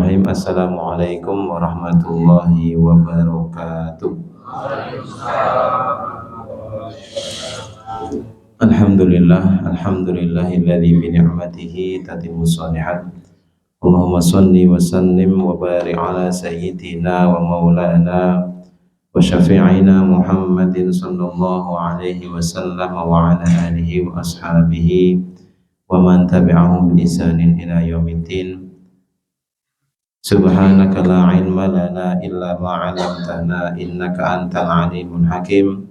Bismillahirrahmanirrahim. Assalamualaikum warahmatullahi wabarakatuh. Alhamdulillahilladzi bi ni'matihi tatimmus shalihat. Allahumma shalli wa sallim wa barik ala sayyidina wa maulana wa syafi'ina Muhammadin sallallahu alaihi wasallam wa ala alihi wa ashabihi wa man tabi'ahum bi ihsanin ila yaumiddin. Subhanaka la ilma lana illa ma 'allamtana innaka antal alimul hakim.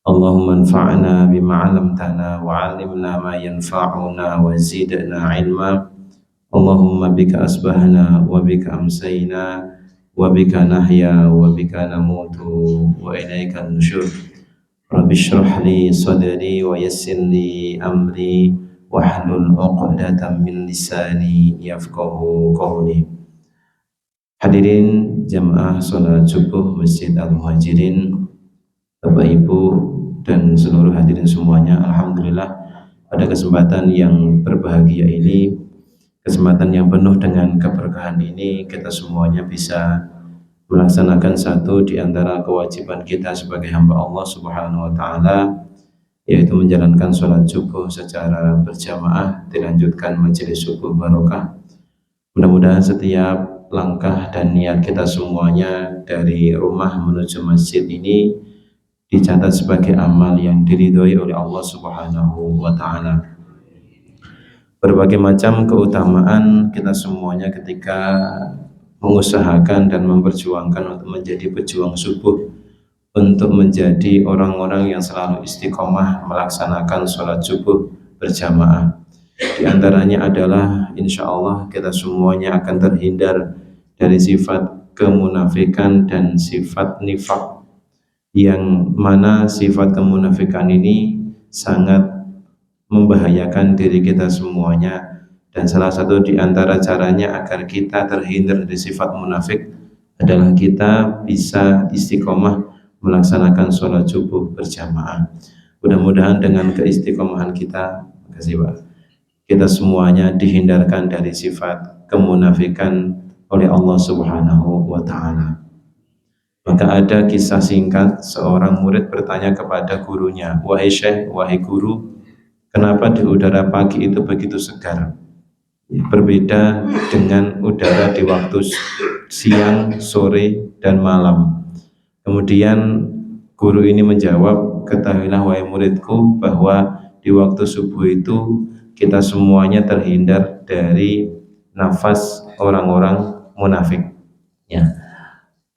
Allahumma anfa'na bima 'allamtana wa 'allimna ma yanfa'una wa zidna ilma. Allahumma bika asbahna wa bika amsayna wa bika nahya wa bika namutu wa ilaika nusyur. Rabbi shrah li sadri wa yassir li amri wahlul 'uqdatam min lisani yafqahu qawli. Hadirin jamaah sholat subuh Masjid Al-Muhajirin, Bapak Ibu dan seluruh hadirin semuanya, alhamdulillah pada kesempatan yang berbahagia ini, kesempatan yang penuh dengan keberkahan ini, kita semuanya bisa melaksanakan satu di antara kewajiban kita sebagai hamba Allah Subhanahu wa Ta'ala, yaitu menjalankan sholat subuh secara berjamaah, dilanjutkan majelis subuh barokah. Mudah-mudahan setiap langkah dan niat kita semuanya dari rumah menuju masjid ini dicatat sebagai amal yang diridhoi oleh Allah Subhanahu wa Ta'ala. Berbagai macam keutamaan kita semuanya ketika mengusahakan dan memperjuangkan untuk menjadi pejuang subuh, untuk menjadi orang-orang yang selalu istiqomah melaksanakan sholat subuh berjamaah. Di antaranya adalah insya Allah kita semuanya akan terhindar dari sifat kemunafikan dan sifat nifak, yang mana sifat kemunafikan ini sangat membahayakan diri kita semuanya, dan salah satu di antara caranya agar kita terhindar dari sifat munafik adalah kita bisa istiqomah melaksanakan sholat subuh berjamaah. Mudah-mudahan dengan keistiqomahan kita, makasih Pak, kita semuanya dihindarkan dari sifat kemunafikan oleh Allah Subhanahu wa Ta'ala. Maka ada kisah singkat, seorang murid bertanya kepada gurunya, "Wahai Syekh, wahai guru, kenapa di udara pagi itu begitu segar? Berbeda dengan udara di waktu siang, sore, dan malam." Kemudian guru ini menjawab, "Ketahuilah wahai muridku bahwa di waktu subuh itu kita semuanya terhindar dari nafas orang-orang munafik, ya,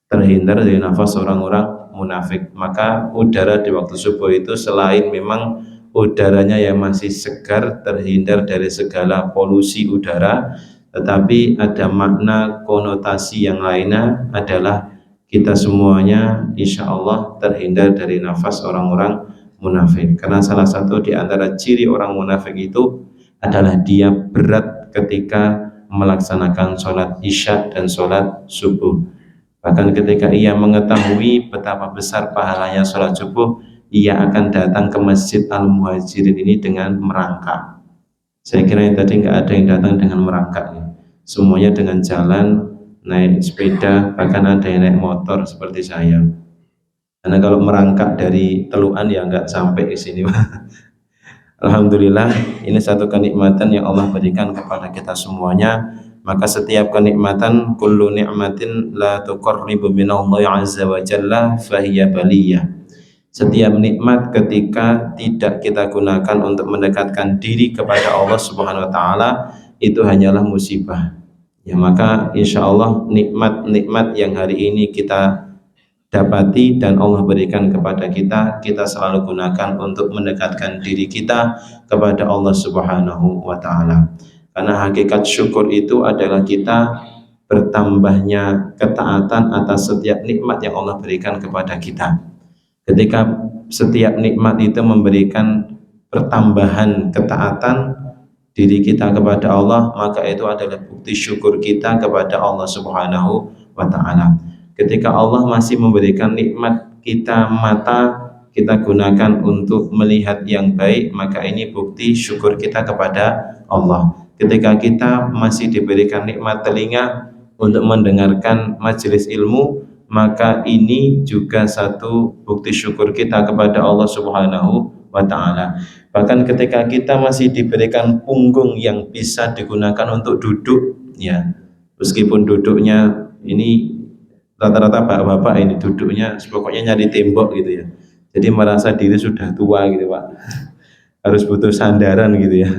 terhindar dari nafas orang-orang munafik. Maka udara di waktu subuh itu selain memang udaranya yang masih segar, terhindar dari segala polusi udara, tetapi ada makna konotasi yang lainnya adalah kita semuanya insya Allah terhindar dari nafas orang-orang munafik. Karena salah satu di antara ciri orang munafik itu adalah dia berat ketika melaksanakan sholat isya dan sholat subuh. Bahkan ketika ia mengetahui betapa besar pahalanya sholat subuh, ia akan datang ke Masjid Al-Muhajirin ini dengan merangkak. Saya kira yang tadi nggak ada yang datang dengan merangkak, ya. Semuanya dengan jalan, naik sepeda, bahkan ada yang naik motor seperti saya. Karena kalau merangkak dari Teluan ya nggak sampai ke sini. Alhamdulillah, ini satu kenikmatan yang Allah berikan kepada kita semuanya. Maka setiap kenikmatan, kullu ni'matin la tuqarribu minallahi azza wa jalla fahiya baliyah. Setiap nikmat ketika tidak kita gunakan untuk mendekatkan diri kepada Allah Subhanahu wa Ta'ala, itu hanyalah musibah. Ya, maka insya Allah nikmat-nikmat yang hari ini kita dapati dan Allah berikan kepada kita, kita selalu gunakan untuk mendekatkan diri kita kepada Allah Subhanahu wa Ta'ala. Karena hakikat syukur itu adalah kita bertambahnya ketaatan atas setiap nikmat yang Allah berikan kepada kita. Ketika setiap nikmat itu memberikan pertambahan ketaatan diri kita kepada Allah, maka itu adalah bukti syukur kita kepada Allah Subhanahu wa Ta'ala. Ketika Allah masih memberikan nikmat kita mata, kita gunakan untuk melihat yang baik, maka ini bukti syukur kita kepada Allah. Ketika kita masih diberikan nikmat telinga, untuk mendengarkan majelis ilmu, maka ini juga satu bukti syukur kita kepada Allah Subhanahu wa taala. Bahkan ketika kita masih diberikan punggung yang bisa digunakan untuk duduk, ya, meskipun duduknya ini rata-rata bapak-bapak ini duduknya pokoknya nyari tembok gitu ya. Jadi merasa diri sudah tua gitu Pak. Harus butuh sandaran gitu ya.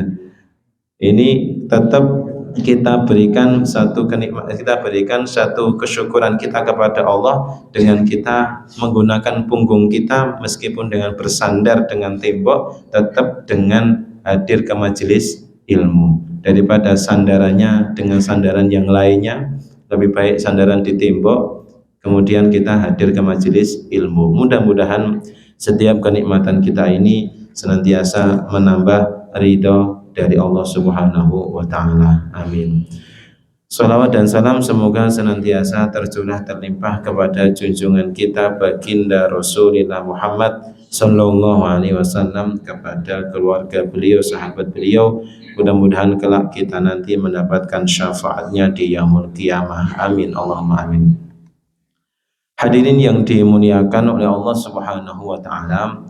Ini tetap kita berikan satu kenikmatan, kita berikan satu kesyukuran kita kepada Allah dengan kita menggunakan punggung kita meskipun dengan bersandar dengan tembok, tetap dengan hadir ke majelis ilmu. Daripada sandarannya dengan sandaran yang lainnya, lebih baik sandaran di tembok kemudian kita hadir ke majelis ilmu. Mudah-mudahan setiap kenikmatan kita ini senantiasa menambah ridho dari Allah Subhanahu wa taala. Amin. Salawat dan salam semoga senantiasa tercurah terlimpah kepada junjungan kita baginda Rasulullah Muhammad sallallahu alaihi wasallam, kepada keluarga beliau, sahabat beliau. Mudah-mudahan kelak kita nanti mendapatkan syafaatnya di yaumul qiyamah. Amin Allahumma amin. Hadirin yang dimuliakan oleh Allah Subhanahu wa taala,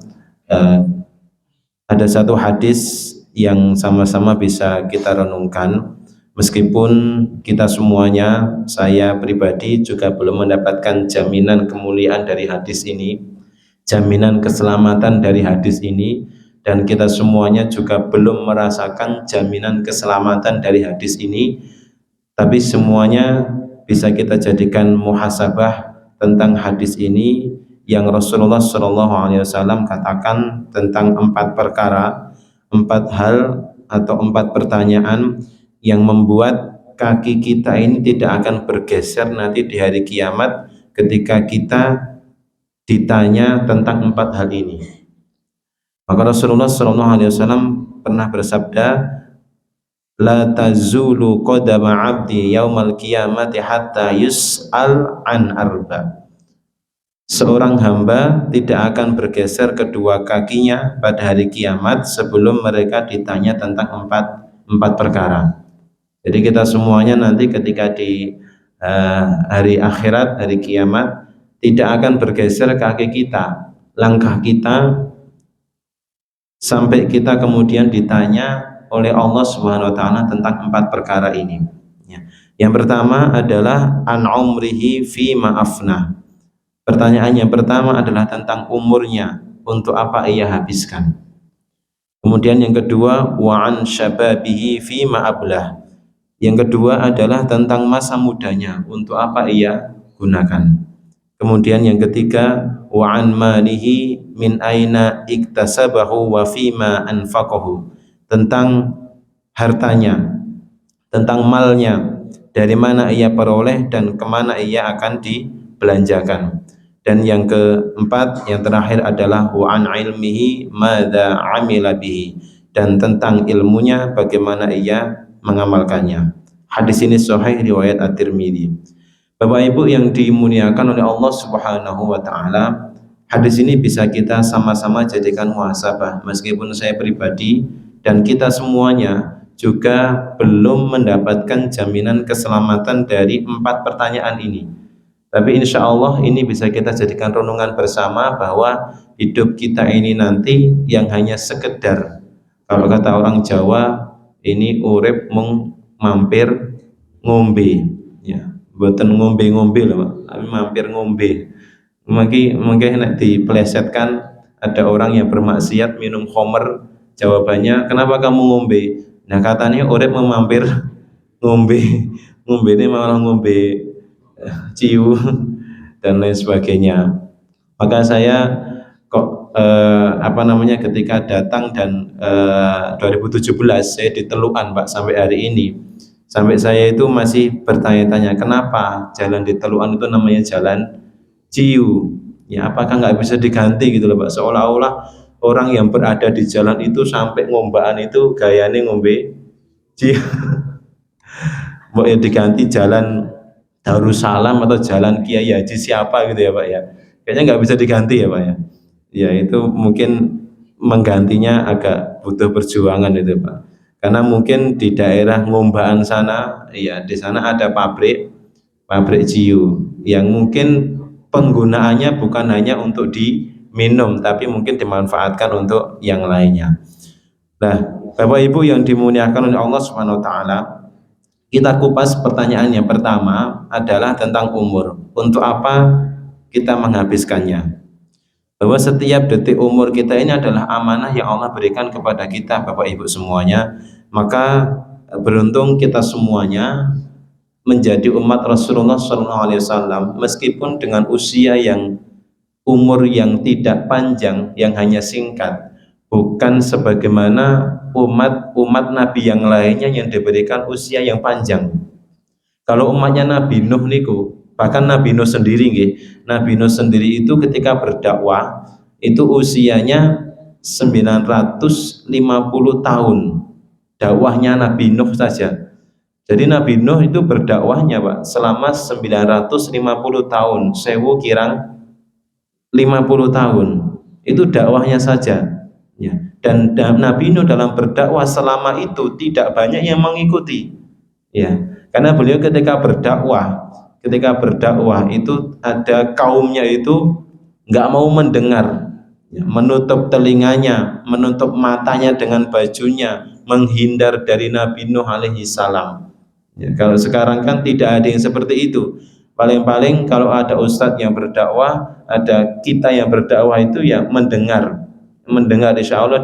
ada satu hadis yang sama-sama bisa kita renungkan, meskipun kita semuanya, saya pribadi juga belum mendapatkan jaminan kemuliaan dari hadis ini, jaminan keselamatan dari hadis ini, dan kita semuanya juga belum merasakan jaminan keselamatan dari hadis ini, tapi semuanya bisa kita jadikan muhasabah tentang hadis ini yang Rasulullah SAW katakan tentang 4 perkara, 4 hal atau 4 pertanyaan yang membuat kaki kita ini tidak akan bergeser nanti di hari kiamat ketika kita ditanya tentang 4 hal ini. Maka Rasulullah SAW pernah bersabda, la tazulu qadama 'abdi yaumal qiyamati hatta yus'al an arba. Seorang hamba tidak akan bergeser kedua kakinya pada hari kiamat sebelum mereka ditanya tentang empat perkara. Jadi kita semuanya nanti ketika di hari akhirat, hari kiamat, tidak akan bergeser kaki kita, langkah kita, sampai kita kemudian ditanya oleh Allah Subhanahu wa taala tentang 4 perkara ini. Ya. Yang pertama adalah an umrihi fi ma'afna. Pertanyaan yang pertama adalah tentang umurnya, untuk apa ia habiskan. Kemudian yang kedua, wa an syababihi fi ma'ablah. Yang kedua adalah tentang masa mudanya, untuk apa ia gunakan. Kemudian yang ketiga, wa an malihi min aina iktasabahu wa fima anfaqahu. Tentang hartanya, tentang malnya, dari mana ia peroleh dan kemana ia akan dibelanjakan. Dan yang keempat, yang terakhir adalah wa an ilmihi madza amila bihi, dan tentang ilmunya bagaimana ia mengamalkannya. Hadis ini sahih riwayat At-Tirmidzi. Bapak Ibu yang dimuliakan oleh Allah Subhanahu wa taala, hadis ini bisa kita sama-sama jadikan muhasabah, meskipun saya pribadi dan kita semuanya juga belum mendapatkan jaminan keselamatan dari 4 pertanyaan ini. Tapi insya Allah ini bisa kita jadikan renungan bersama bahwa hidup kita ini nanti yang hanya sekedar, kalau kata orang Jawa, ini urip mung mampir ngombe, ya, buatan ngombe-ngombe loh Pak, tapi mampir ngombe. Mungkin nek dipelesetkan, ada orang yang bermaksiat minum khamr, jawabannya kenapa kamu ngombe? Nah katanya urip memampir ngombe, ngombe ini malah ngombe ciu dan lain sebagainya. Maka saya kok ketika datang dan 2017 saya di Teluan Pak sampai hari ini, sampai saya itu masih bertanya-tanya kenapa jalan di Teluan itu namanya jalan ciu, ya apakah nggak bisa diganti gitu loh Pak, seolah-olah orang yang berada di jalan itu sampai ngombaan itu gayanya ngombe ciu. Mau diganti jalan Darussalam atau jalan Kiai Haji siapa gitu ya Pak ya, kayaknya nggak bisa diganti ya Pak ya. Ya itu mungkin menggantinya agak butuh perjuangan itu Pak, karena mungkin di daerah Ngombaan sana, ya di sana ada pabrik, pabrik Jiu, yang mungkin penggunaannya bukan hanya untuk diminum, tapi mungkin dimanfaatkan untuk yang lainnya. Nah, Bapak Ibu yang dimuliakan oleh Allah Subhanahu wa taala, kita kupas pertanyaan yang pertama adalah tentang umur. Untuk apa kita menghabiskannya? Bahwa setiap detik umur kita ini adalah amanah yang Allah berikan kepada kita, Bapak Ibu semuanya. Maka beruntung kita semuanya menjadi umat Rasulullah SAW, meskipun dengan usia yang umur yang tidak panjang, yang hanya singkat, bukan sebagaimana umat Nabi yang lainnya yang diberikan usia yang panjang. Kalau umatnya Nabi Nuh niku, bahkan Nabi Nuh sendiri nggih, Nabi Nuh sendiri itu ketika berdakwah itu usianya 950 tahun. Dakwahnya Nabi Nuh saja. Jadi Nabi Nuh itu berdakwahnya Pak selama 950 tahun, 1000 kirang 50 tahun. Itu dakwahnya saja. Ya. Dan Nabi Nuh dalam berdakwah selama itu tidak banyak yang mengikuti. Ya. Karena beliau ketika berdakwah itu ada kaumnya itu nggak mau mendengar, ya, menutup telinganya, menutup matanya dengan bajunya, menghindar dari Nabi Nuh alaihi salam. Ya, kalau sekarang kan tidak ada yang seperti itu. Paling-paling kalau ada ustadz yang berdakwah, ada kita yang berdakwah itu ya mendengar insya Allah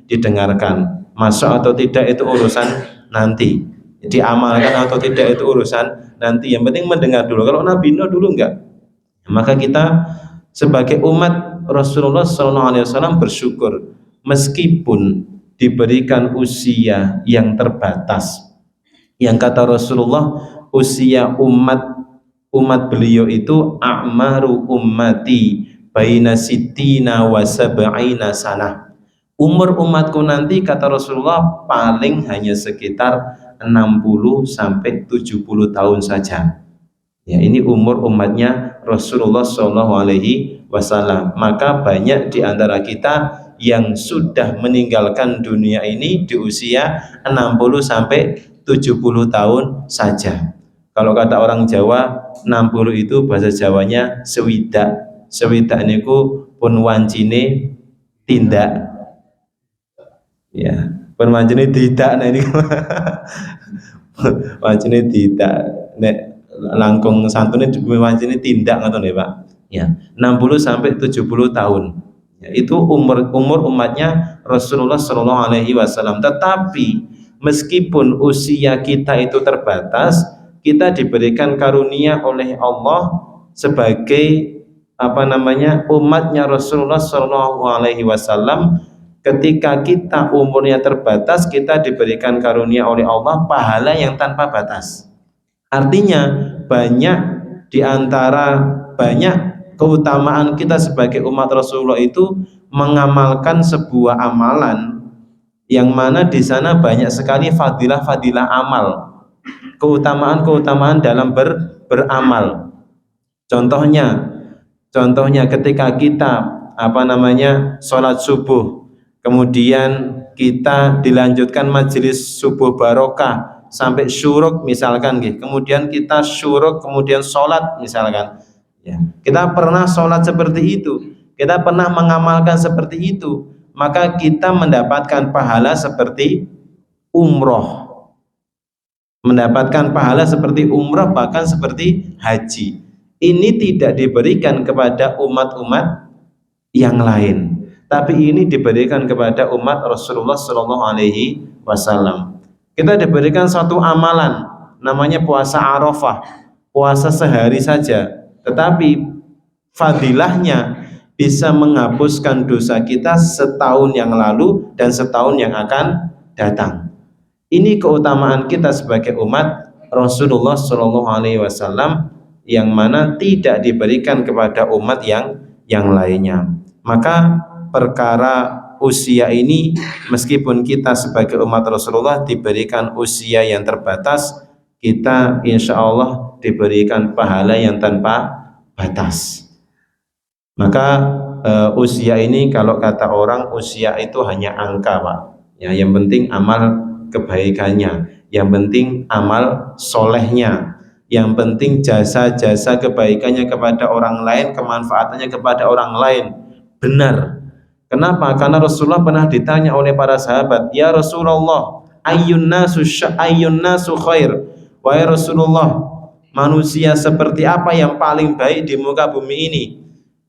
didengarkan. Masuk atau tidak itu urusan nanti, diamalkan atau tidak itu urusan nanti, yang penting mendengar dulu. Kalau Nabi Nuh dulu enggak. Maka kita sebagai umat Rasulullah SAW bersyukur meskipun diberikan usia yang terbatas, yang kata Rasulullah usia umat beliau itu a'maru ummati baina sittina wa sab'ina sanah. Umur umatku nanti kata Rasulullah paling hanya sekitar 60 sampai 70 tahun saja. Ya, ini umur umatnya Rasulullah SAW. Maka banyak di antara kita yang sudah meninggalkan dunia ini di usia 60 sampai 70 tahun saja. Kalau kata orang Jawa, 60 itu bahasa Jawanya sewidak. Sewidak niku pun wancine tindak. Ya, pun wancine tidak, nah ini wancine tidak. Nek langkung santune wancine tindak ngoten nggih Pak. Ya, 60 sampai 70 tahun. Ya, itu umur umatnya Rasulullah SAW. Tetapi meskipun usia kita itu terbatas, kita diberikan karunia oleh Allah sebagai umatnya Rasulullah SAW. Ketika kita umurnya terbatas, kita diberikan karunia oleh Allah pahala yang tanpa batas. Artinya banyak keutamaan kita sebagai umat Rasulullah itu mengamalkan sebuah amalan yang mana di sana banyak sekali fadilah-fadilah amal, keutamaan-keutamaan dalam beramal. Contohnya ketika kita sholat subuh, kemudian kita dilanjutkan majelis subuh barokah sampai syuruk misalkan, kemudian kita syuruk kemudian sholat misalkan, ya, kita pernah sholat seperti itu, kita pernah mengamalkan seperti itu, maka kita mendapatkan pahala seperti umroh, bahkan seperti haji. Ini tidak diberikan kepada umat-umat yang lain, tapi ini diberikan kepada umat Rasulullah SAW. Kita diberikan suatu amalan namanya puasa Arafah, puasa sehari saja, tetapi fadilahnya bisa menghapuskan dosa kita setahun yang lalu dan setahun yang akan datang. Ini keutamaan kita sebagai umat Rasulullah SAW yang mana tidak diberikan kepada umat yang lainnya. Maka perkara usia ini, meskipun kita sebagai umat Rasulullah diberikan usia yang terbatas, kita insya Allah diberikan pahala yang tanpa batas. Maka usia ini kalau kata orang, usia itu hanya angka Pak. Ya, yang penting amal kebaikannya, yang penting amal solehnya, Yang penting jasa-jasa kebaikannya kepada orang lain, kemanfaatannya kepada orang lain benar. Kenapa? Karena Rasulullah pernah ditanya oleh para sahabat, "Ya Rasulullah, ayyun nasu khair?" Wahai Rasulullah, manusia seperti apa yang paling baik di muka bumi ini?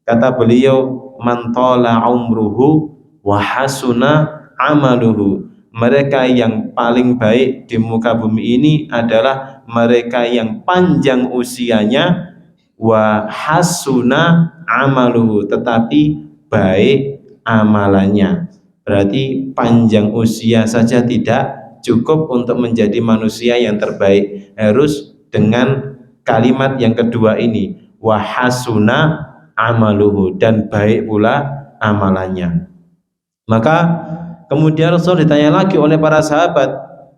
Kata beliau, "Man tala umruhu wa hasuna amaluhu." Mereka yang paling baik di muka bumi ini adalah mereka yang panjang usianya, wa hasuna amaluhu, tetapi baik amalannya. Berarti panjang usia saja tidak cukup untuk menjadi manusia yang terbaik, harus dengan kalimat yang kedua ini, wa hasuna amaluhu, dan baik pula amalannya. Maka kemudian Rasul ditanya lagi oleh para sahabat,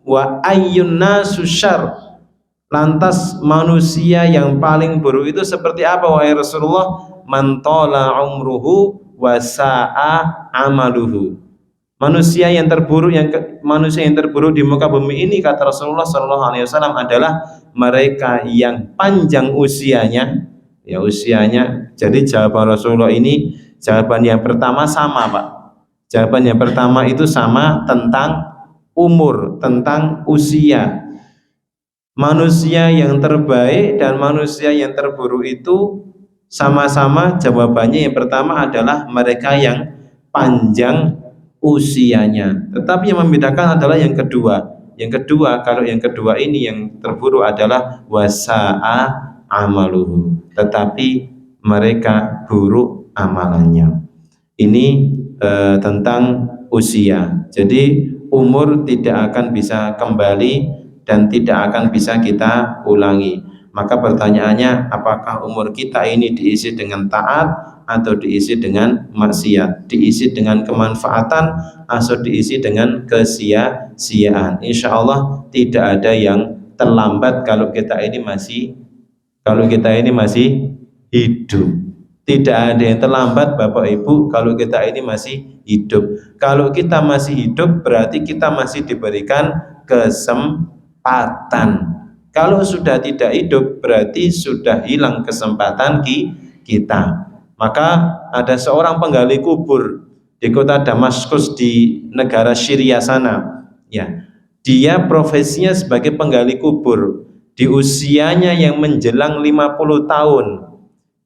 wa ayyun nasu syarr, lantas manusia yang paling buruk itu seperti apa wahai Rasulullah? Man tala umruhu wa sa'a amaluhu. Manusia yang terburuk di muka bumi ini, kata Rasulullah SAW, adalah mereka yang panjang usianya, ya usianya. Jadi jawaban Rasulullah ini, jawaban yang pertama sama, Pak. Jawaban yang pertama itu sama tentang umur, tentang usia. Manusia yang terbaik dan manusia yang terburuk itu sama-sama jawabannya yang pertama adalah mereka yang panjang usianya. Tetapi yang membedakan adalah yang kedua. Yang kedua, kalau yang kedua ini yang terburuk adalah wasa'a amaluhu, tetapi mereka buruk amalannya. Ini tentang usia. Jadi umur tidak akan bisa kembali dan tidak akan bisa kita ulangi. Maka pertanyaannya, apakah umur kita ini diisi dengan taat atau diisi dengan maksiat, diisi dengan kemanfaatan atau diisi dengan kesia-siaan? Insya Allah tidak ada yang terlambat kalau kita ini masih hidup. Tidak ada yang terlambat Bapak Ibu kalau kita ini masih hidup. Kalau kita masih hidup berarti kita masih diberikan kesempatan. Kalau sudah tidak hidup berarti sudah hilang kesempatan kita. Maka ada seorang penggali kubur di kota Damaskus di negara Syria sana. Ya, dia profesinya sebagai penggali kubur. Di usianya yang menjelang 50 tahun,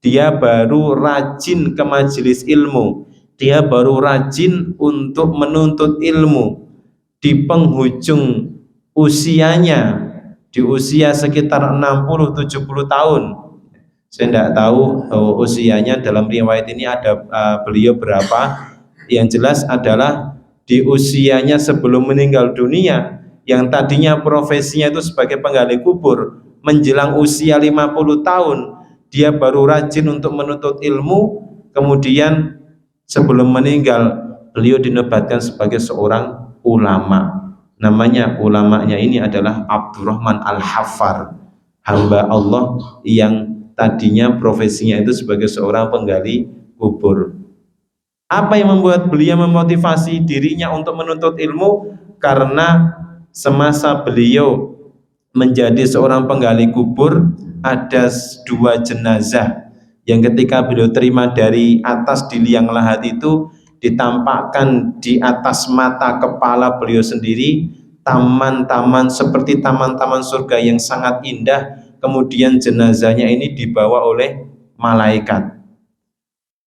dia baru rajin ke majelis ilmu. Dia baru rajin untuk menuntut ilmu. Di penghujung usianya, di usia sekitar 60-70 tahun. Saya tidak tahu usianya dalam riwayat ini ada beliau berapa. Yang jelas adalah di usianya sebelum meninggal dunia, yang tadinya profesinya itu sebagai penggali kubur, menjelang usia 50 tahun, dia baru rajin untuk menuntut ilmu. Kemudian sebelum meninggal, beliau dinobatkan sebagai seorang ulama. Namanya ulamanya ini adalah Abdurrahman Al-Haffar, hamba Allah yang tadinya profesinya itu sebagai seorang penggali kubur. Apa yang membuat beliau memotivasi dirinya untuk menuntut ilmu? Karena semasa beliau menjadi seorang penggali kubur, ada dua jenazah yang ketika beliau terima dari atas di liang lahat itu, ditampakkan di atas mata kepala beliau sendiri taman-taman seperti taman-taman surga yang sangat indah. Kemudian jenazahnya ini dibawa oleh malaikat.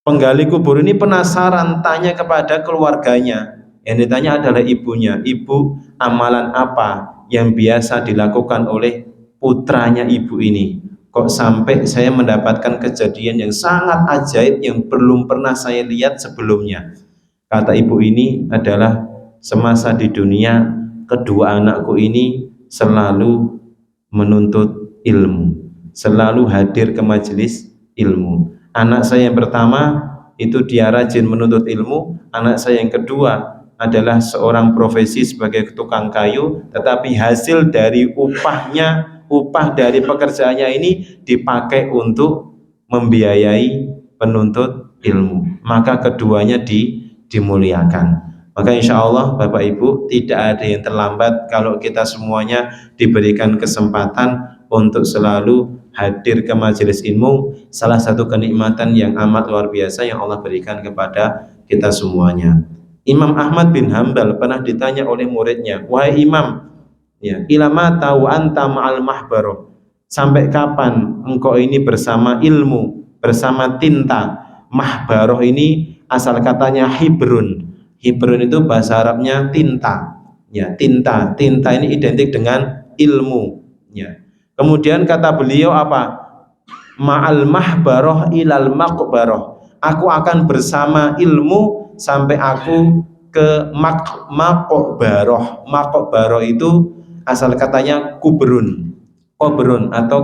Penggali kubur ini penasaran, tanya kepada keluarganya. Yang ditanya adalah ibunya. Ibu, amalan apa yang biasa dilakukan oleh putranya ibu ini? Kok sampai saya mendapatkan kejadian yang sangat ajaib yang belum pernah saya lihat sebelumnya? Kata ibu ini adalah, semasa di dunia kedua anakku ini selalu menuntut ilmu, selalu hadir ke majelis ilmu. Anak saya yang pertama itu dia rajin menuntut ilmu. Anak saya yang kedua adalah seorang profesi sebagai tukang kayu, tetapi hasil dari upah dari pekerjaannya ini dipakai untuk membiayai penuntut ilmu. Maka keduanya dimuliakan. Maka insya Allah Bapak Ibu, tidak ada yang terlambat kalau kita semuanya diberikan kesempatan untuk selalu hadir ke majelis ilmu, salah satu kenikmatan yang amat luar biasa yang Allah berikan kepada kita semuanya. Imam Ahmad bin Hambal pernah ditanya oleh muridnya, wahai Imam, ya, ilama tahu anta ma'al mahbaroh, sampai kapan engkau ini bersama ilmu, bersama tinta? Mahbaroh ini asal katanya hibrun. Hibrun itu bahasa Arabnya tinta. Ya, tinta. Tinta ini identik dengan ilmu. Ya. Kemudian kata beliau apa? Ma'al mahbaroh ilal maqbaroh. Aku akan bersama ilmu sampai aku ke maqbaroh. Maqbaroh itu asal katanya kubrun. Kubrun atau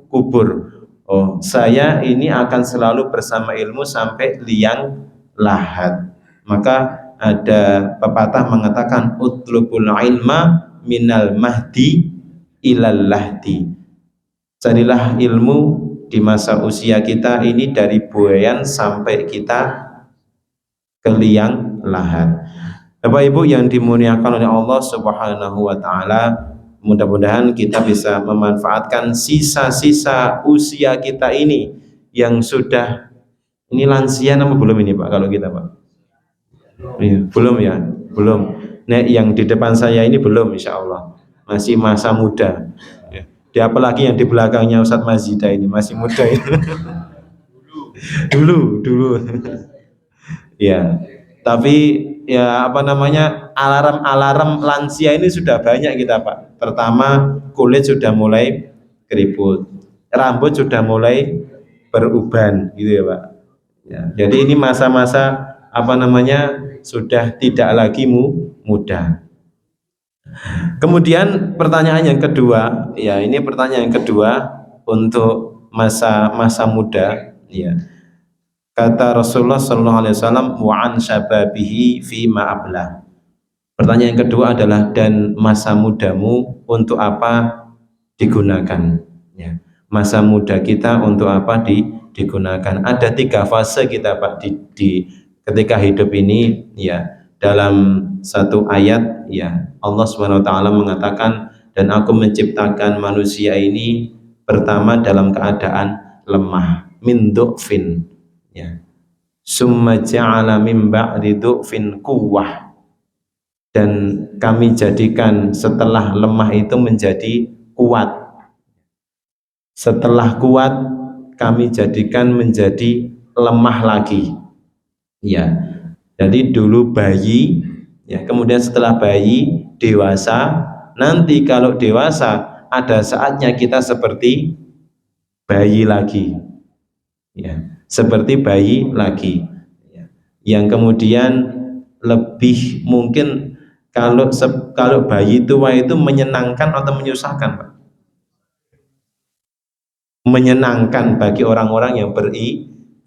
kubur. Oh, saya ini akan selalu bersama ilmu sampai liang lahat. Maka ada pepatah mengatakan utlubul ilma minal mahdi ilal lahdi. Carilah ilmu di masa usia kita ini dari buayan sampai kita ke liang lahat. Bapak Ibu yang dimuliakan oleh Allah Subhanahu wa taala, mudah-mudahan kita bisa memanfaatkan sisa-sisa usia kita ini yang sudah, ini lansia nama belum ini Pak kalau kita Pak? Iya, belum ya, belum. Nek yang di depan saya ini belum, insya Allah masih masa muda. Ya, apalagi yang di belakangnya Ustadz Mazida ini masih muda ini. dulu. Ya, tapi ya apa namanya, alarm lansia ini sudah banyak kita Pak. Pertama, kulit sudah mulai keriput, rambut sudah mulai beruban gitu ya Pak. Ya, jadi ini masa-masa apa namanya sudah tidak lagi muda. Kemudian pertanyaan yang kedua, ya ini pertanyaan yang kedua untuk masa muda, ya. Kata Rasulullah Sallallahu Alaihi Wasallam, wa an syababihi fi ma'ablah. Pertanyaan yang kedua adalah, dan masa mudamu untuk apa digunakan? Ya. Masa muda kita untuk apa digunakan? Ada 3 fase kita Pak di ketika hidup ini, ya. Dalam satu ayat, ya, Allah Subhanahu wa taala mengatakan, dan aku menciptakan manusia ini pertama dalam keadaan lemah, min du'fin, ya. Summa ja'ala min ba'di du'fin quwwah, dan kami jadikan setelah lemah itu menjadi kuat. Setelah kuat kami jadikan menjadi lemah lagi. Ya. Jadi dulu bayi, ya, kemudian setelah bayi dewasa, nanti kalau dewasa ada saatnya kita seperti bayi lagi, ya, seperti bayi lagi, ya. Yang kemudian lebih mungkin kalau bayi tua itu menyenangkan atau menyusahkan Pak? Menyenangkan bagi orang-orang yang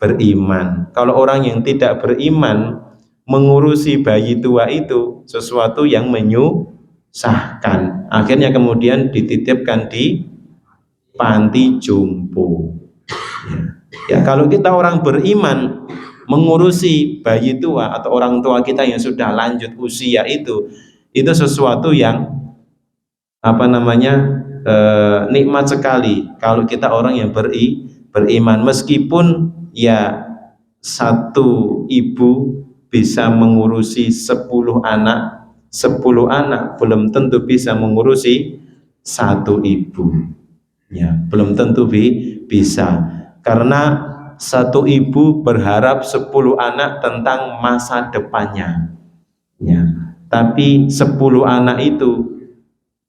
beriman. Kalau orang yang tidak beriman, mengurusi bayi tua itu sesuatu yang menyusahkan. Akhirnya kemudian dititipkan di panti jompo. Ya, kalau kita orang beriman mengurusi bayi tua atau orang tua kita yang sudah lanjut usia itu sesuatu yang apa namanya nikmat sekali. Kalau kita orang yang beriman, meskipun ya satu ibu bisa mengurusi 10 anak, 10 anak belum tentu bisa mengurusi satu ibu, ya, belum tentu bisa, karena satu ibu berharap 10 anak tentang masa depannya, ya, tapi 10 anak itu,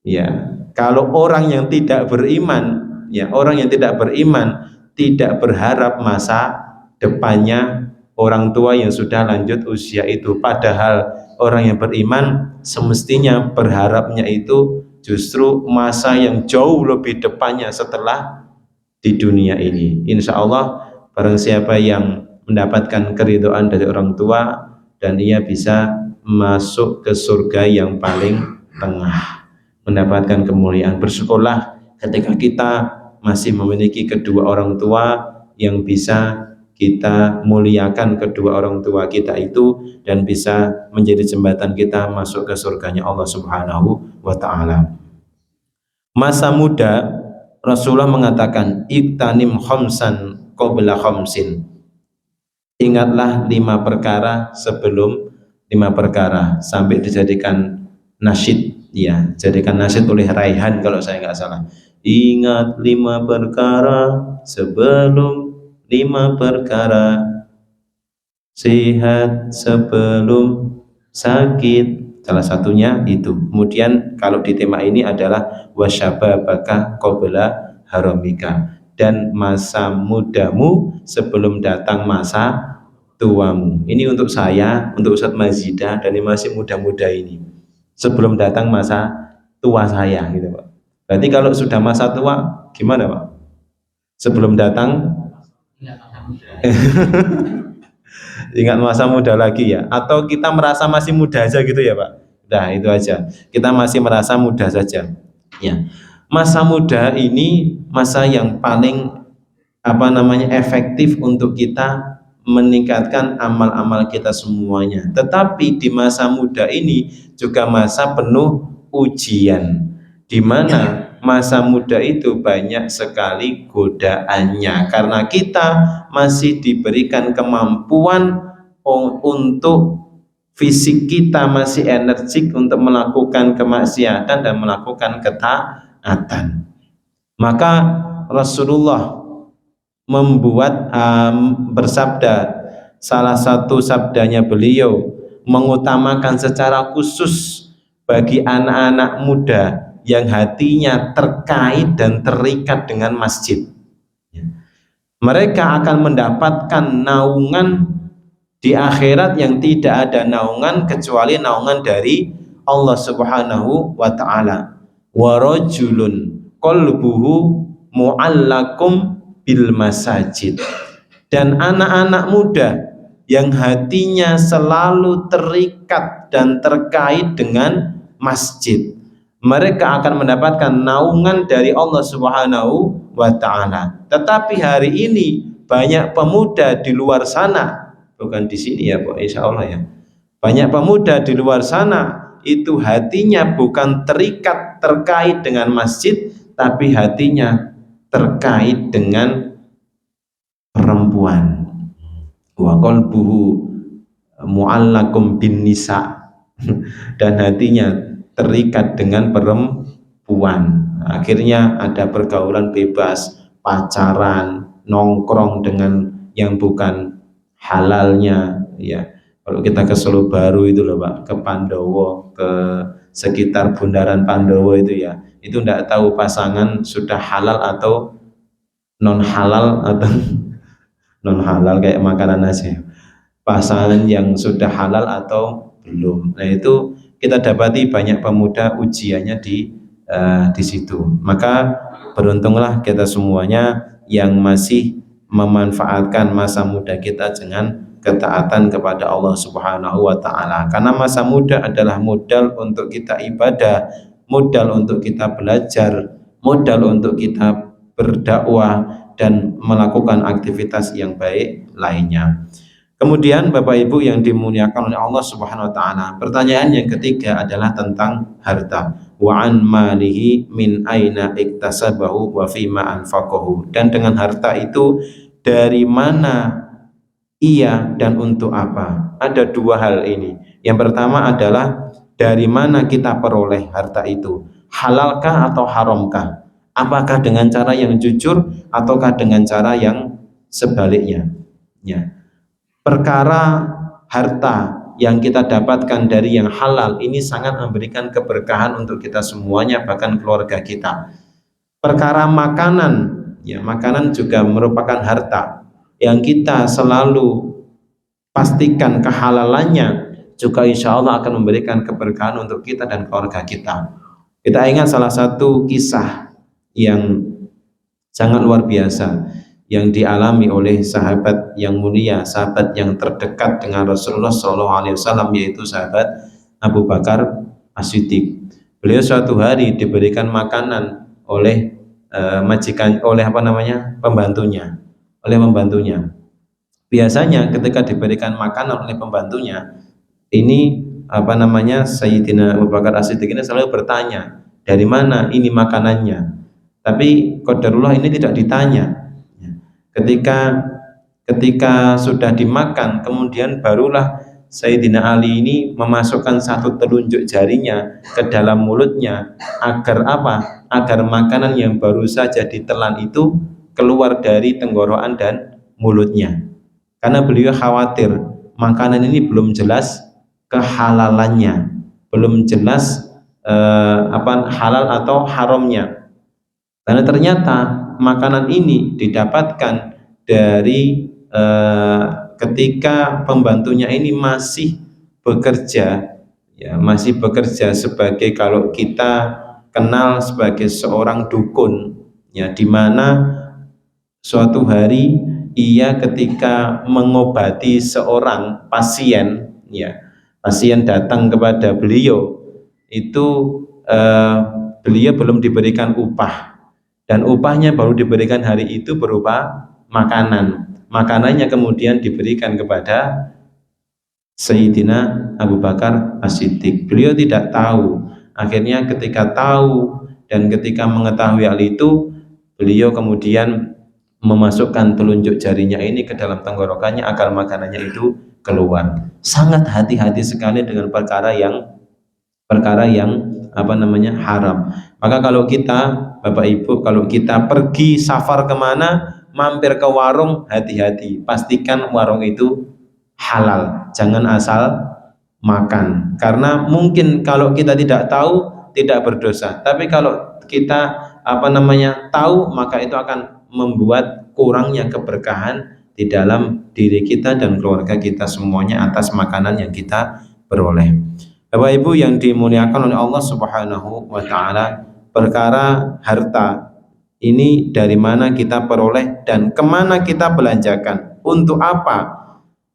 ya, kalau orang yang tidak beriman, ya, orang yang tidak beriman tidak berharap masa depannya orang tua yang sudah lanjut usia itu. Padahal orang yang beriman semestinya berharapnya itu justru masa yang jauh lebih depannya setelah di dunia ini. Insya Allah barang siapa yang mendapatkan keridhaan dari orang tua, dan ia bisa masuk ke surga yang paling tengah, mendapatkan kemuliaan. Bersyukurlah ketika kita masih memiliki kedua orang tua yang bisa kita muliakan kedua orang tua kita itu, dan bisa menjadi jembatan kita masuk ke surganya Allah Subhanahu wa ta'ala. Masa muda Rasulullah mengatakan iktanim khamsan qabla khamsin. Ingatlah 5 perkara sebelum 5 perkara, sampai dijadikan nasyid, ya, jadikan nasyid oleh Raihan kalau saya nggak salah. Ingat 5 perkara sebelum 5 perkara, sehat sebelum sakit, salah satunya itu. Kemudian kalau di tema ini adalah wasyababaka qabla haramika, dan masa mudamu sebelum datang masa tuamu. Ini untuk saya, untuk Ustadz Mazidah, dan yang masih muda-muda ini, sebelum datang masa tua saya, gitu Pak. Berarti kalau sudah masa tua gimana Pak? Sebelum datang ingat masa muda lagi ya, atau kita merasa masih muda aja gitu ya Pak? Nah itu aja, kita masih merasa muda saja ya. Masa muda ini masa yang paling efektif untuk kita meningkatkan amal-amal kita semuanya. Tetapi di masa muda ini juga masa penuh ujian, di mana masa muda itu banyak sekali godaannya, karena kita masih diberikan kemampuan untuk fisik kita masih energik untuk melakukan kemaksiatan dan melakukan ketaatan. Maka Rasulullah membuat bersabda, salah satu sabdanya beliau mengutamakan secara khusus bagi anak-anak muda yang hatinya terkait dan terikat dengan masjid. Mereka akan mendapatkan naungan di akhirat yang tidak ada naungan kecuali naungan dari Allah Subhanahu wa taala. Wa rajulun qalbuhu mu'allakum bil masajid, dan anak-anak muda yang hatinya selalu terikat dan terkait dengan masjid, mereka akan mendapatkan naungan dari Allah Subhanahu wa taala. Tetapi hari ini banyak pemuda di luar sana, bukan di sini ya Pak, insya Allah ya, banyak pemuda di luar sana itu hatinya bukan terikat terkait dengan masjid, tapi hatinya terkait dengan perempuan. Wa qalbuhu mu'allakum bin nisa, dan hatinya terikat dengan perempuan. Akhirnya ada pergaulan bebas, pacaran, nongkrong dengan yang bukan halalnya ya. Kalau kita ke Solo Baru itu loh Pak, ke Pandowo, ke sekitar Bundaran Pandowo itu ya, itu tidak tahu pasangan sudah halal atau non halal, atau non halal kayak makanan aja, pasangan yang sudah halal atau belum. Nah itu kita dapati banyak pemuda ujiannya di situ. Maka beruntunglah kita semuanya yang masih memanfaatkan masa muda kita dengan ketaatan kepada Allah Subhanahu wa taala. Karena masa muda adalah modal untuk kita ibadah, modal untuk kita belajar, modal untuk kita berdakwah dan melakukan aktivitas yang baik lainnya. Kemudian Bapak Ibu yang dimuliakan oleh Allah Subhanahu wa taala, pertanyaan yang ketiga adalah tentang harta. Wa an malihi min aina iktasabahu wa fima anfaqahu, dan dengan harta itu dari mana ia dan untuk apa. Ada dua hal ini. Yang pertama adalah dari mana kita peroleh harta itu, halalkah atau haramkah, apakah dengan cara yang jujur ataukah dengan cara yang sebaliknya ya. Perkara harta yang kita dapatkan dari yang halal ini sangat memberikan keberkahan untuk kita semuanya, bahkan keluarga kita. Perkara makanan ya, makanan juga merupakan harta yang kita selalu pastikan kehalalannya, juga insya Allah akan memberikan keberkahan untuk kita dan keluarga kita. Kita ingat salah satu kisah yang sangat luar biasa yang dialami oleh sahabat yang mulia, sahabat yang terdekat dengan Rasulullah SAW, yaitu sahabat Abu Bakar As-Siddiq. Beliau suatu hari diberikan makanan oleh majikan, oleh pembantunya, Biasanya ketika diberikan makanan oleh pembantunya, ini Sayyidina Abu Bakar As-Siddiq ini selalu bertanya, dari mana ini makanannya? Tapi qadarullah ini tidak ditanya. Ketika sudah dimakan, kemudian barulah Sayyidina Ali ini memasukkan satu telunjuk jarinya ke dalam mulutnya agar apa? Agar makanan yang baru saja ditelan itu keluar dari tenggorokan dan mulutnya. Karena beliau khawatir makanan ini belum jelas kehalalannya, belum jelas halal atau haramnya. Karena ternyata makanan ini didapatkan dari ketika pembantunya ini masih bekerja, ya masih bekerja sebagai, kalau kita kenal sebagai seorang dukun, ya di mana suatu hari ia ketika mengobati seorang pasien, ya pasien datang kepada beliau itu beliau belum diberikan upah, dan upahnya baru diberikan hari itu berupa makanan. Makanannya kemudian diberikan kepada Sayyidina Abu Bakar As-Siddiq. Beliau tidak tahu. Akhirnya ketika tahu dan ketika mengetahui hal itu, beliau kemudian memasukkan telunjuk jarinya ini ke dalam tenggorokannya agar makanannya itu keluar. Sangat hati-hati sekali dengan perkara yang haram. Maka kalau kita, Bapak Ibu, kalau kita pergi safar kemana, mampir ke warung, hati-hati, pastikan warung itu halal, jangan asal makan. Karena mungkin kalau kita tidak tahu tidak berdosa, tapi kalau kita tahu, maka itu akan membuat kurangnya keberkahan di dalam diri kita dan keluarga kita semuanya atas makanan yang kita peroleh. Bapak Ibu yang dimuliakan oleh Allah Subhanahu wa taala, perkara harta ini dari mana kita peroleh dan kemana kita belanjakan, untuk apa?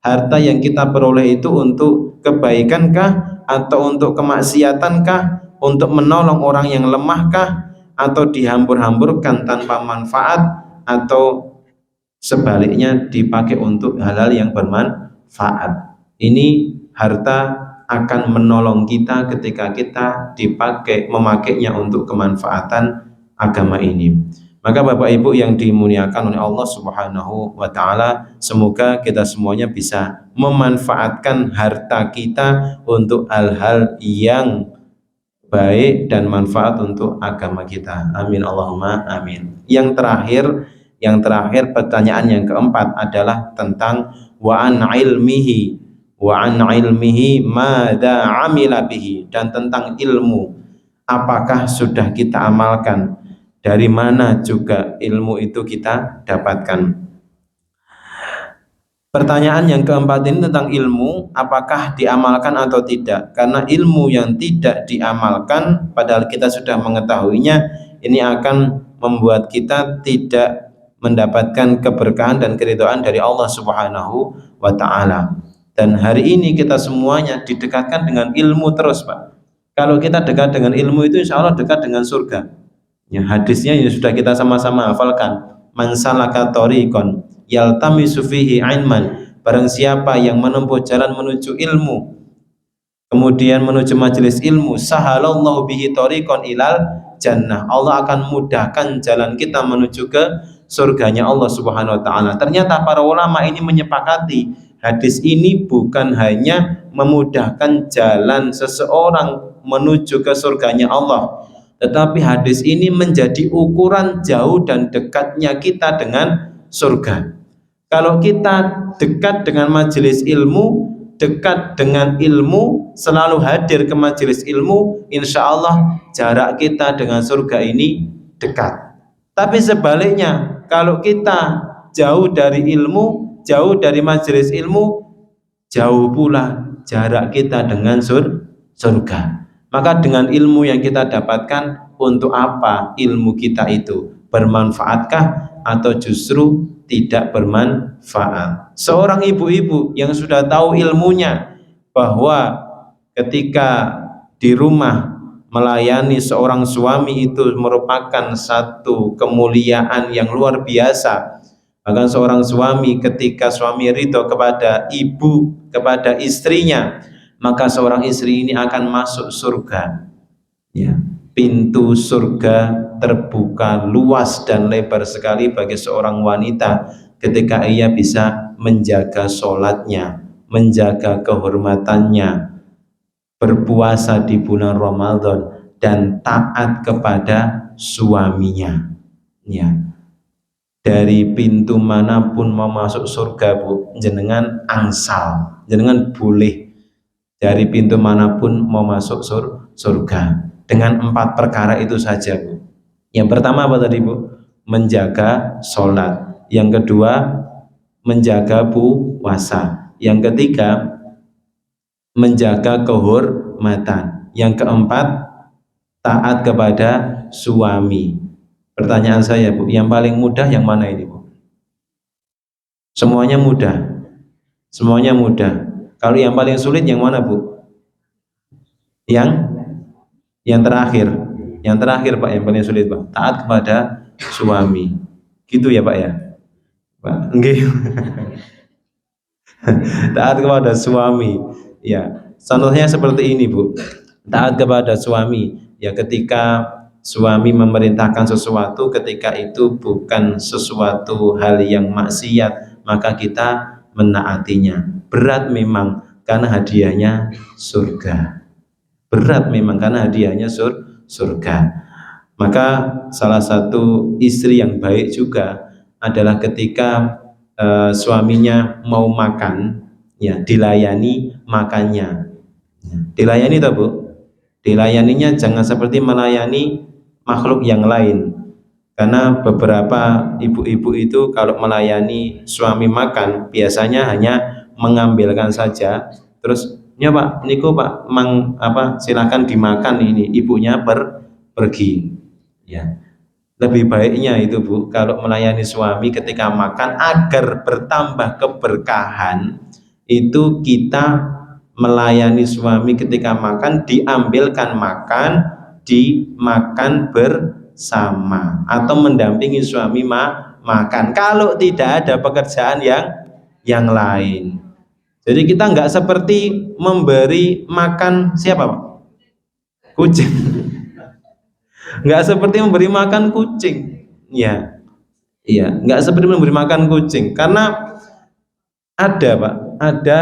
Harta yang kita peroleh itu untuk kebaikankah atau untuk kemaksiatankah, untuk menolong orang yang lemahkah, atau dihambur-hamburkan tanpa manfaat, atau sebaliknya dipakai untuk hal-hal yang bermanfaat. Ini harta akan menolong kita ketika kita memakainya untuk kemanfaatan agama ini. Maka Bapak Ibu yang dimuliakan oleh Allah Subhanahu wa taala, semoga kita semuanya bisa memanfaatkan harta kita untuk hal-hal yang baik dan manfaat untuk agama kita. Amin Allahumma amin. Yang terakhir pertanyaan yang keempat adalah tentang wa an ilmihi madza amila bihi, dan tentang ilmu, apakah sudah kita amalkan, dari mana juga ilmu itu kita dapatkan. Pertanyaan yang keempat ini tentang ilmu, apakah diamalkan atau tidak. Karena ilmu yang tidak diamalkan padahal kita sudah mengetahuinya, ini akan membuat kita tidak mendapatkan keberkahan dan keridhaan dari Allah Subhanahu wa taala. Dan hari ini kita semuanya didekatkan dengan ilmu terus, Pak. Kalau kita dekat dengan ilmu itu insya Allah dekat dengan surga. Ya, hadisnya yang sudah kita sama-sama hafalkan. Man salaka thoriqan yaltamisu fihi ilman, barang siapa yang menempuh jalan menuju ilmu, kemudian menuju majelis ilmu, sahalallahu bihi thoriqan ilal jannah, Allah akan mudahkan jalan kita menuju ke surganya Allah Subhanahu wa taala. Ternyata para ulama ini menyepakati hadis ini bukan hanya memudahkan jalan seseorang menuju ke surganya Allah, tetapi hadis ini menjadi ukuran jauh dan dekatnya kita dengan surga. Kalau kita dekat dengan majelis ilmu, dekat dengan ilmu, selalu hadir ke majelis ilmu, insya Allah jarak kita dengan surga ini dekat. Tapi sebaliknya, kalau kita jauh dari ilmu, jauh dari majelis ilmu, jauh pula jarak kita dengan surga. Maka dengan ilmu yang kita dapatkan, untuk apa ilmu kita itu? Bermanfaatkah atau justru tidak bermanfaat? Seorang ibu-ibu yang sudah tahu ilmunya bahwa ketika di rumah melayani seorang suami itu merupakan satu kemuliaan yang luar biasa. Bahkan seorang suami ketika suami ridho kepada ibu, kepada istrinya, maka seorang istri ini akan masuk surga. Ya, pintu surga terbuka luas dan lebar sekali bagi seorang wanita ketika ia bisa menjaga sholatnya, menjaga kehormatannya, berpuasa di bulan Ramadan dan taat kepada suaminya. Ya. Dari pintu manapun mau masuk surga, Bu, jenengan angsal, jenengan boleh dari pintu manapun mau masuk surga dengan 4 perkara itu saja, Bu. Yang pertama apa tadi, Bu? Menjaga sholat. Yang kedua, menjaga puasa. Yang ketiga, menjaga kehormatan. Yang keempat, taat kepada suami. Pertanyaan saya, Bu, yang paling mudah yang mana ini, Bu? Semuanya mudah. Semuanya mudah. Kalau yang paling sulit yang mana, Bu? Yang terakhir. Yang terakhir, Pak, yang paling sulit, Pak. Taat kepada suami. Gitu ya, Pak ya? Pak, nggih. Taat kepada suami. Ya, contohnya seperti ini, Bu. Taat kepada suami. Ya, ketika suami memerintahkan sesuatu, ketika itu bukan sesuatu hal yang maksiat, maka kita menaatinya. Berat memang karena hadiahnya surga. Berat memang karena hadiahnya surga. Maka salah satu istri yang baik juga adalah ketika suaminya mau makan, ya dilayani makannya. Dilayani toh, Bu? Dilayaninya jangan seperti melayani makhluk yang lain. Karena beberapa ibu-ibu itu kalau melayani suami makan biasanya hanya mengambilkan saja, terus ya Pak, niku Pak, silakan dimakan ini, ibunya pergi. Ya. Lebih baiknya itu, Bu, kalau melayani suami ketika makan agar bertambah keberkahan, itu kita melayani suami ketika makan, diambilkan makan, dimakan bersama atau mendampingi suami makan. Kalau tidak ada pekerjaan yang lain. Jadi kita nggak seperti memberi makan siapa, Pak? Kucing. Nggak seperti memberi makan kucing. Ya, iya, nggak seperti memberi makan kucing. Karena ada, Pak, ada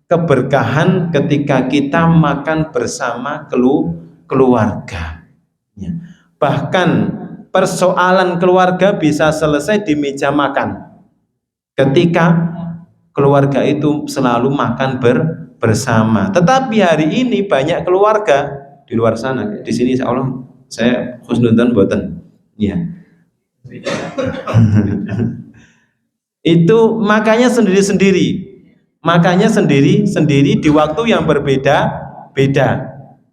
keberkahan ketika kita makan bersama keluarga. Ya. Bahkan persoalan keluarga bisa selesai di meja makan ketika keluarga itu selalu makan bersama. Tetapi hari ini banyak keluarga di luar sana, di sini insya Allah saya khusnudzon boten. Ya. Itu makanya sendiri-sendiri. Makanya sendiri-sendiri di waktu yang berbeda-beda.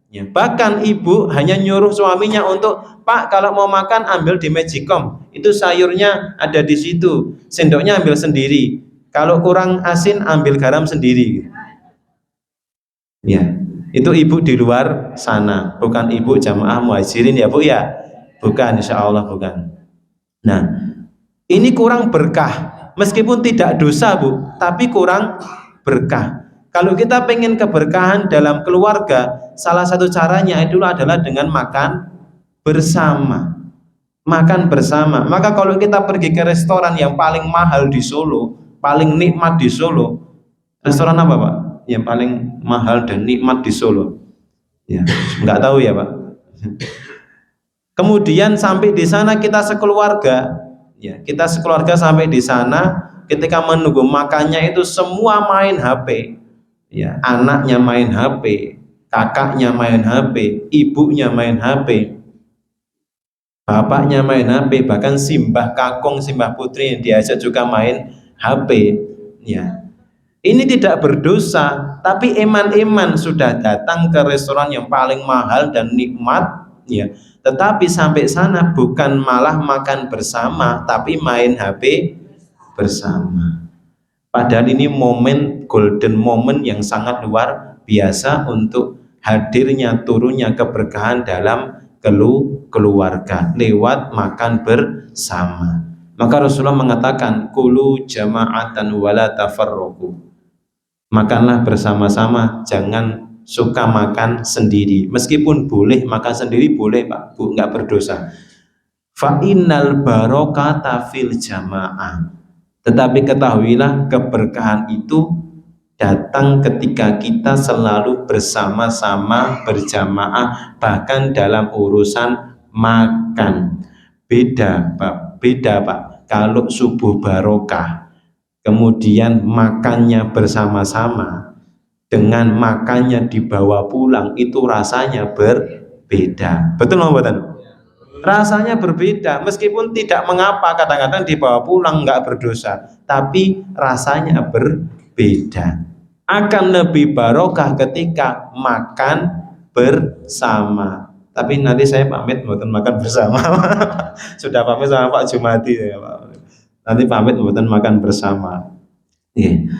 Ya, bahkan ibu hanya nyuruh suaminya untuk, Pak, kalau mau makan ambil di Magicom, itu sayurnya ada di situ, sendoknya ambil sendiri, kalau kurang asin ambil garam sendiri. Ya, itu ibu di luar sana, bukan ibu jamaah muhajirin ya, Bu ya, bukan, insya Allah bukan. Nah, ini kurang berkah. Meskipun tidak dosa, Bu, tapi kurang berkah. Kalau kita pengen keberkahan dalam keluarga, salah satu caranya itu adalah dengan makan bersama. Makan bersama. Maka kalau kita pergi ke restoran yang paling mahal di Solo, paling nikmat di Solo, restoran apa, Pak? Yang paling mahal dan nikmat di Solo? Ya, nggak tahu ya, Pak. Kemudian sampai di sana kita sekeluarga. Ya, kita sekeluarga sampai di sana, ketika menunggu makannya itu semua main HP. Ya, anaknya main HP, kakaknya main HP, ibunya main HP, bapaknya main HP, bahkan simbah kakung, simbah putri yang diajak juga main HP. Ya. Ini tidak berdosa, tapi eman-eman sudah datang ke restoran yang paling mahal dan nikmat, ya. Tetapi sampai sana bukan malah makan bersama, tapi main HP bersama. Padahal ini momen golden moment yang sangat luar biasa untuk hadirnya turunnya keberkahan dalam keluarga lewat makan bersama. Maka Rasulullah mengatakan, kulu jama'atan wala tafarruqu. Makanlah bersama-sama, jangan suka makan sendiri. Meskipun boleh makan sendiri, boleh Pak, Bu, nggak berdosa. Fa innal barokata fil jamaah. Tetapi ketahuilah keberkahan itu datang ketika kita selalu bersama-sama berjamaah, bahkan dalam urusan makan. Beda Pak, kalau subuh barokah kemudian makannya bersama-sama dengan makannya dibawa pulang, itu rasanya berbeda. Betul nggak betul? Rasanya berbeda, meskipun tidak mengapa kadang-kadang dibawa pulang nggak berdosa, tapi rasanya berbeda. Akan lebih barokah ketika makan bersama. Tapi nanti saya pamit buatan makan bersama. Sudah pamit sama Pak Jumadi ya Pak. Nanti pamit buatan makan bersama. Iya.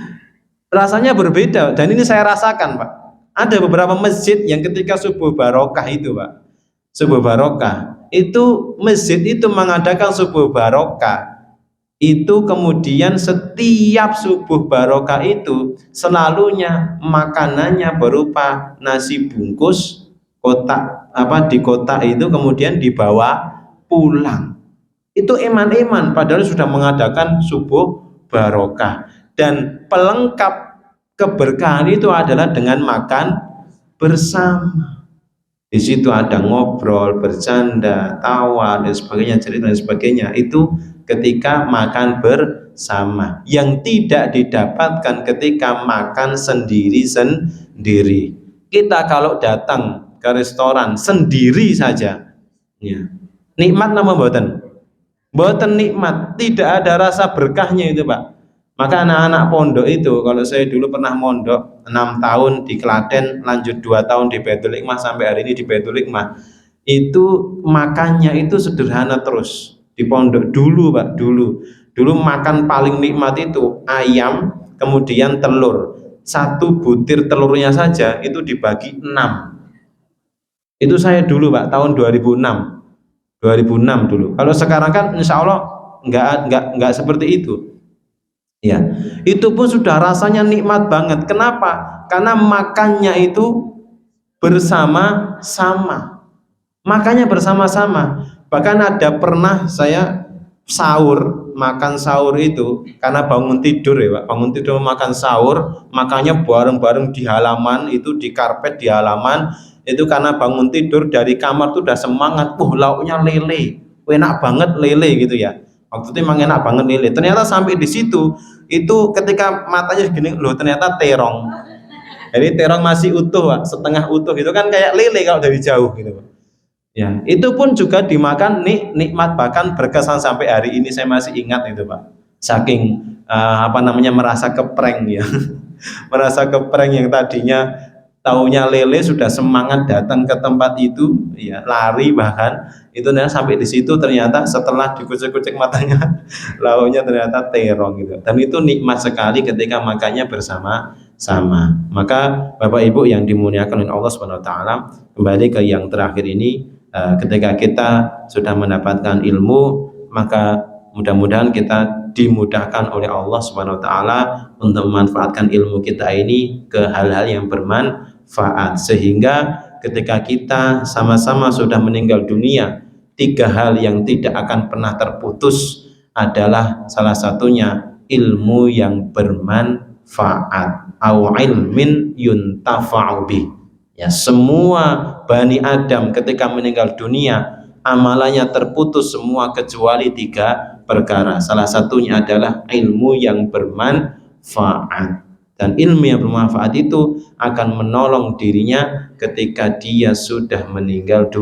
Rasanya berbeda, dan ini saya rasakan Pak. Ada beberapa masjid yang ketika subuh barokah itu Pak, subuh barokah itu masjid itu mengadakan subuh barokah itu, kemudian setiap subuh barokah itu selalunya makanannya berupa nasi bungkus kotak di kotak itu kemudian dibawa pulang. Itu eman-eman padahal sudah mengadakan subuh barokah, dan pelengkap keberkahan itu adalah dengan makan bersama. Di situ ada ngobrol, bercanda, tawa dan sebagainya, cerita dan sebagainya. Itu ketika makan bersama, yang tidak didapatkan ketika makan sendiri-sendiri. Kita kalau datang ke restoran sendiri saja, ya, nikmat nama mboten? Mboten nikmat, tidak ada rasa berkahnya itu Pak. Maka anak-anak pondok itu, kalau saya dulu pernah mondok 6 tahun di Klaten, lanjut 2 tahun di Baitul Hikmah, sampai hari ini di Baitul Hikmah, itu makannya itu sederhana terus di pondok dulu Pak. Dulu makan paling nikmat itu ayam kemudian telur, satu butir telurnya saja itu dibagi 6. Itu saya dulu Pak, tahun 2006 dulu. Kalau sekarang kan insya Allah nggak seperti itu. Ya, itu pun sudah rasanya nikmat banget. Kenapa? Karena makannya itu bersama-sama. Makannya bersama-sama. Bahkan ada pernah saya makan sahur itu karena bangun tidur ya Pak. Bangun tidur makan sahur, makannya bareng-bareng di halaman itu, di karpet di halaman. Itu karena bangun tidur dari kamar tuh udah semangat. Lauknya lele. Enak banget lele gitu ya. Waktu itu emang enak banget lele. Ternyata sampai di situ itu ketika matanya gini, loh ternyata terong. Jadi terong masih utuh Pak, setengah utuh itu kan kayak lele kalau dari jauh gitu Pak. Ya, itu pun juga dimakan nikmat, bahkan berkesan sampai hari ini saya masih ingat itu Pak. Saking merasa kepreng ya. Merasa kepreng yang tadinya taunya lele sudah semangat datang ke tempat itu ya, lari bahkan itu, sampai di situ ternyata setelah dikucek-kucek matanya lauknya ternyata terong gitu. Dan itu nikmat sekali ketika makannya bersama-sama. Maka Bapak Ibu yang dimuliakan oleh Allah Subhanahu wa taala, kembali ke yang terakhir ini, ketika kita sudah mendapatkan ilmu, maka mudah-mudahan kita dimudahkan oleh Allah Subhanahu wa taala untuk memanfaatkan ilmu kita ini ke hal-hal yang bermanfaat, sehingga ketika kita sama-sama sudah meninggal dunia, 3 hal yang tidak akan pernah terputus adalah salah satunya ilmu yang bermanfaat, au ilmin yuntafa'u bih. Ya, semua Bani Adam ketika meninggal dunia amalannya terputus semua kecuali 3 perkara. Salah satunya adalah ilmu yang bermanfaat, dan ilmu yang bermanfaat itu akan menolong dirinya ketika dia sudah meninggal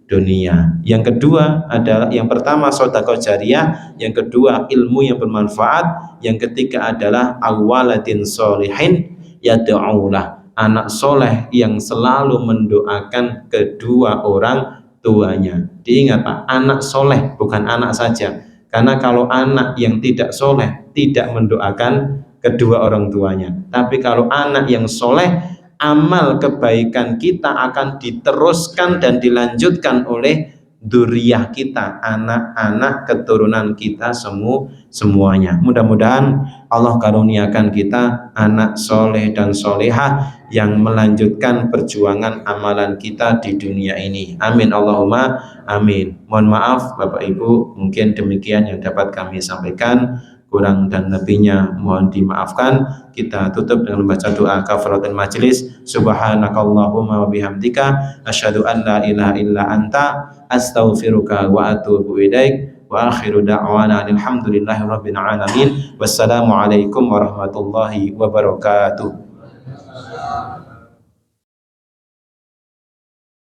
dunia. Yang kedua adalah, yang pertama sedekah jariyah, yang kedua ilmu yang bermanfaat, yang ketiga adalah awaladin sholihin yad'ulah, anak soleh yang selalu mendoakan kedua orang tuanya. Diingat Pak, anak soleh bukan anak saja, karena kalau anak yang tidak soleh tidak mendoakan kedua orang tuanya. Tapi kalau anak yang soleh, amal kebaikan kita akan diteruskan dan dilanjutkan oleh dzurriyyah kita, anak-anak keturunan kita semuanya. Mudah-mudahan Allah karuniakan kita anak soleh dan solehah yang melanjutkan perjuangan amalan kita di dunia ini. Amin Allahumma amin. Mohon maaf Bapak Ibu, mungkin demikian yang dapat kami sampaikan. Kurang dan lebihnya mohon dimaafkan. Kita tutup dengan membaca doa kafaratul majlis. Subhanakallahumma wa bihamdika asyhadu an la ilaha illa anta astaghfiruka wa atubu ilaik. Wa akhiru da'wana alhamdulillahi rabbil alamin. Wassalamu alaikum warahmatullahi wabarakatuh.